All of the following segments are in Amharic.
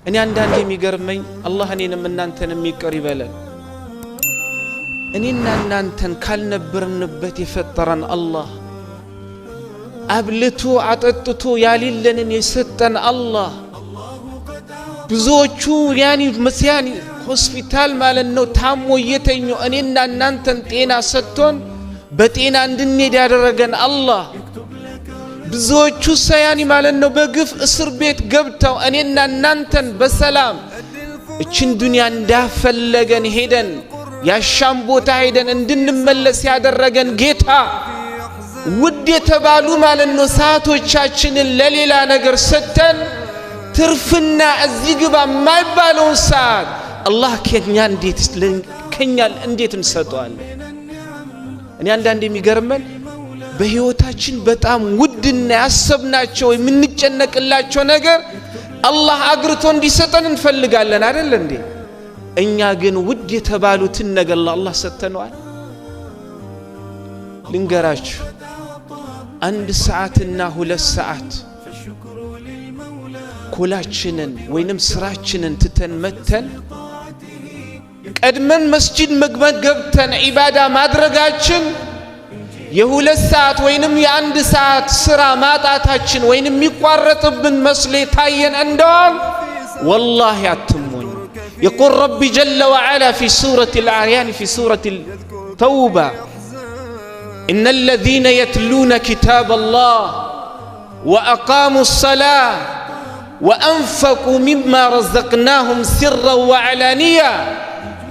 እኔ አንዳንዴ የሚገርመኝ አላህ እኔንም እናንተንም ይቅር ይበለን። እኔና እናንተን ካልነበርንበት የፈጠረን አላህ አብልቶ አጠጥቶ ያሊለንን የሰጠን አላህ ብዙዎቹ ያኒ ሆስፒታል ማለት ነው ታሞ የተኙ እኔና እናንተን ጤና ሰጥቶን በጤና እንድንሄድ ያደረገን አላህ ብዙዎቹ ሰያኒ ማለት ነው በግፍ እስር ቤት ገብተው እኔና እናንተን በሰላም እችን ዱንያ እንዳፈለገን ሄደን ያሻም ቦታ ሄደን እንድንመለስ ያደረገን ጌታ ውድ የተባሉ ማለት ነው ሰዓቶቻችንን ለሌላ ነገር ሰጥተን ትርፍና እዚህ ግባ የማይባለውን ሰዓት አላህ ከኛ እንዴት እንሰጠዋለን? እኔ አንዳንዴ የሚገርመን በህይወታችን በጣም ውድና ያሰብናቸው የምንጨነቅላቸው ነገር አላህ አግርቶ እንዲሰጠን እንፈልጋለን አይደል እንዴ? እኛ ግን ውድ የተባሉትን ነገር ለአላህ ሰጥተነዋል። ልንገራችሁ 1 ሰዓትና 2 ሰዓት ኮላችንን ወይንም ስራችንን ትተን መተን ቀድመን መስጂድ ገብተን ዒባዳ ማድረጋችን የ2 ሰዓት ወይንም የ1 ሰዓት ስራ ማጣታችን ወይንም የሚቋረጥብን መስሎ ታየን እንደውም والله አትሞኝ يقول ربي جل وعلا في سورة الأعيان في سورة التوبة إن الذين يتلون كتاب الله وأقاموا الصلاة وأنفقوا مما رزقناهم سرا وعلانية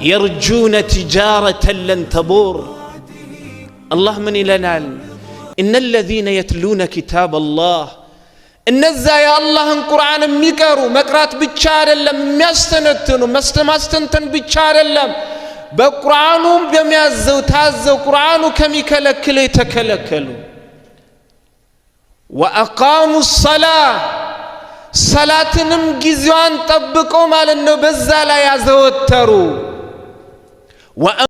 يرجون تجارة لن تبور الله من إلنال إن الذين يتلون كتاب الله እነዚያ የአላህን ቁርአን የሚቀሩ መቅራት ብቻ አይደለም የሚያስተነትኑ ማስተንተን ብቻ አይደለም በቁርአኑ በሚያዘው ታዘው ቁርአኑ ከሚከለክለው የተከለከሉ وأقاموا الصلاة ሰላትንም ጊዜዋን ጠብቀው ማለት ነው በዛ ላይ ያዘወተሩ